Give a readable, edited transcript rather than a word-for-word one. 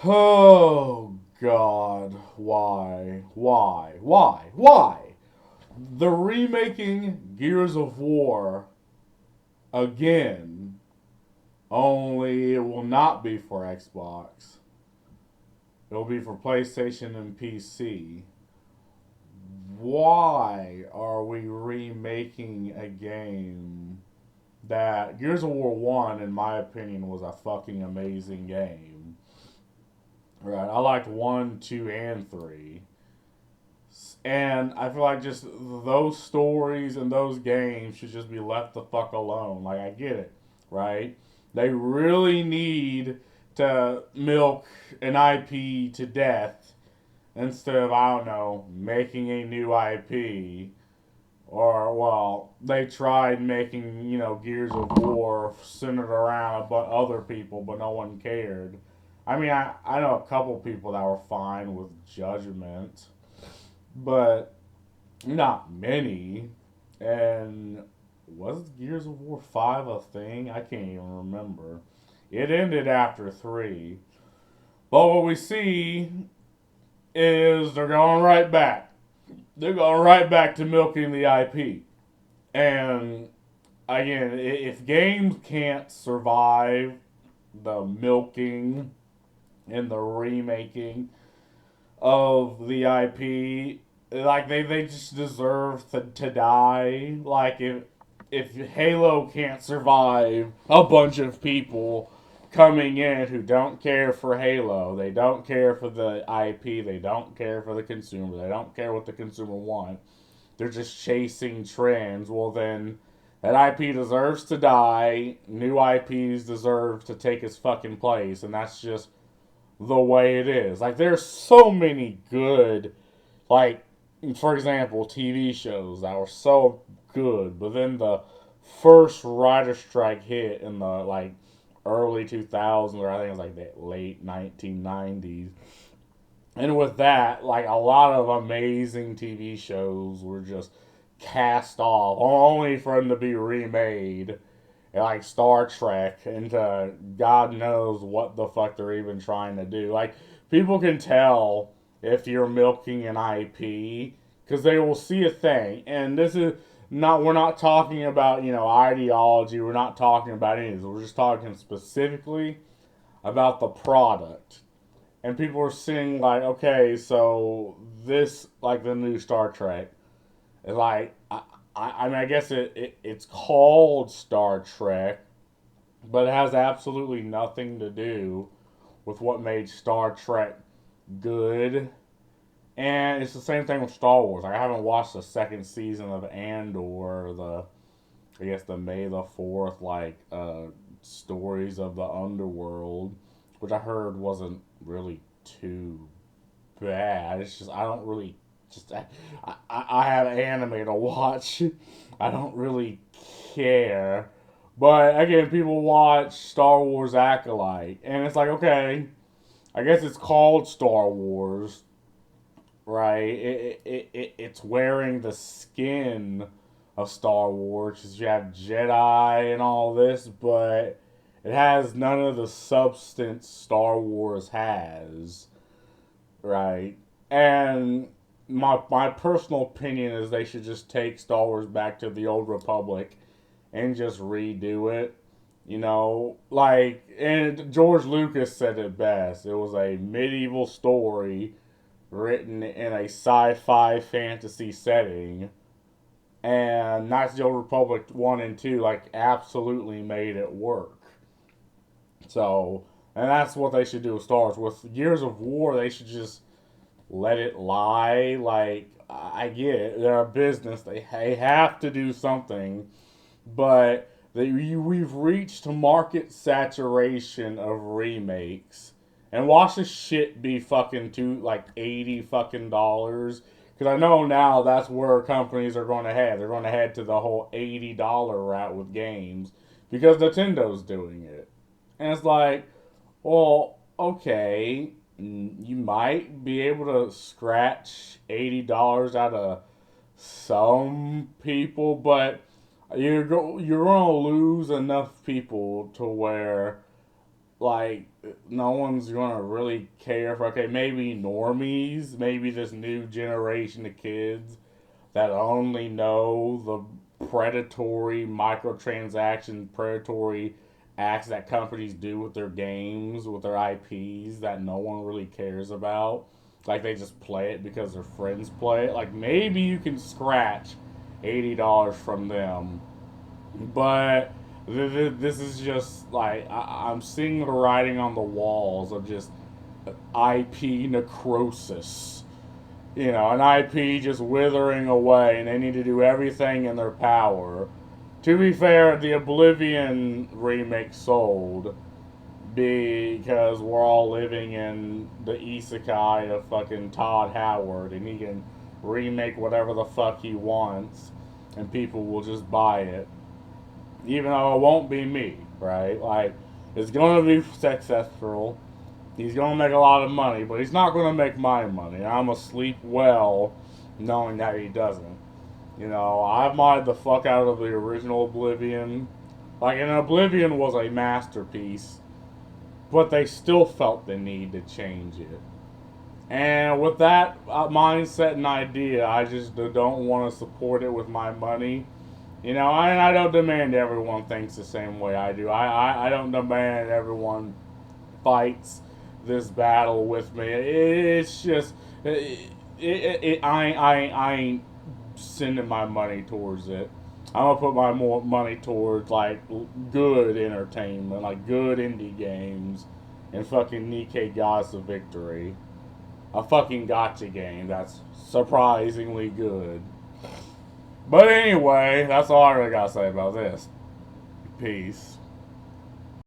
Oh, God. Why? Why? Why? Why? The remaking Gears of War again, only it will not be for Xbox. It'll be for PlayStation and PC. Why are we remaking a game that Gears of War 1, in my opinion, was a fucking amazing game? Right, I liked 1, 2, and 3. And I feel like just those stories and those games should just be left the fuck alone. Like, I get it, right? They really need to milk an IP to death instead of, I don't know, making a new IP. Or, well, they tried making, Gears of War centered around but other people, but no one cared. I mean, I know a couple people that were fine with Judgment, but not many. And was Gears of War 5 a thing? I can't even remember. It ended after 3. But what we see is they're going right back. They're going right back to milking the IP. And again, if games can't survive the milking and the remaking of the IP, like they just deserve to die. Like if Halo can't survive a bunch of people coming in who don't care for Halo, they don't care for the IP, they don't care for the consumer, they don't care what the consumer wants. They're just chasing trends. Well, then that IP deserves to die. New IPs deserve to take its fucking place, and that's just the way it is. Like, there's so many good, like, for example, TV shows that were so good, but then the first writer strike hit in the, like, early 2000s, or I think it was, like, the late 1990s. And with that, like, a lot of amazing TV shows were just cast off, only for them to be remade, like Star Trek, into God knows what the fuck they're even trying to do. Like, people can tell if you're milking an IP because they will see a thing. And this is not, we're not talking about, ideology, we're not talking about any of this. We're just talking specifically about the product. And people are seeing, like, okay, so this, like, the new Star Trek, is like, I mean, I guess it's called Star Trek, but it has absolutely nothing to do with what made Star Trek good. And it's the same thing with Star Wars. Like, I haven't watched the second season of Andor, I guess the May the 4th, like, stories of the underworld, which I heard wasn't really too bad. It's just, I don't really, just, I have anime to watch. I don't really care. But again, people watch Star Wars Acolyte, and it's like, okay, I guess it's called Star Wars, right? It's wearing the skin of Star Wars, because you have Jedi and all this, but it has none of the substance Star Wars has, right? And my personal opinion is they should just take Star Wars back to the old Republic and just redo it. Like, and George Lucas said it best. It was a medieval story written in a sci-fi fantasy setting, and Knights of the Old Republic 1 and 2, like, absolutely made it work. So, and that's what they should do with Star Wars. With Gears of War, they should just let it lie. Like, I get it. They're a business. They have to do something. But we've reached market saturation of remakes. And watch this shit be fucking to like $80 fucking dollars. Because I know now that's where companies are going to head. They're going to head to the whole $80 route with games. Because Nintendo's doing it. And it's like, well, okay, you might be able to scratch $80 out of some people, but you're going to lose enough people to where like, no one's gonna really care for, okay, maybe normies, maybe this new generation of kids that only know the predatory microtransaction, predatory acts that companies do with their games, with their IPs that no one really cares about. Like they just play it because their friends play it. Like maybe you can scratch $80 from them, but this is just like I'm seeing the writing on the walls of just IP necrosis. You know, an IP just withering away, and they need to do everything in their power. To be fair, the Oblivion remake sold because we're all living in the isekai of fucking Todd Howard, and he can remake whatever the fuck he wants, and people will just buy it, even though it won't be me, right? Like, it's gonna be successful. He's gonna make a lot of money, but he's not gonna make my money. I'm gonna sleep well knowing that he doesn't. You know, I modded the fuck out of the original Oblivion. Like, and Oblivion was a masterpiece, but they still felt the need to change it. And with that mindset and idea, I just don't want to support it with my money. You know, and I don't demand everyone thinks the same way I do. I don't demand everyone fights this battle with me. It's just, I ain't sending my money towards it. I'm gonna put my more money towards like good entertainment, like good indie games, and fucking Nikkei Gods of Victory, a fucking gotcha game that's surprisingly good. But anyway, that's all I really gotta say about this. Peace.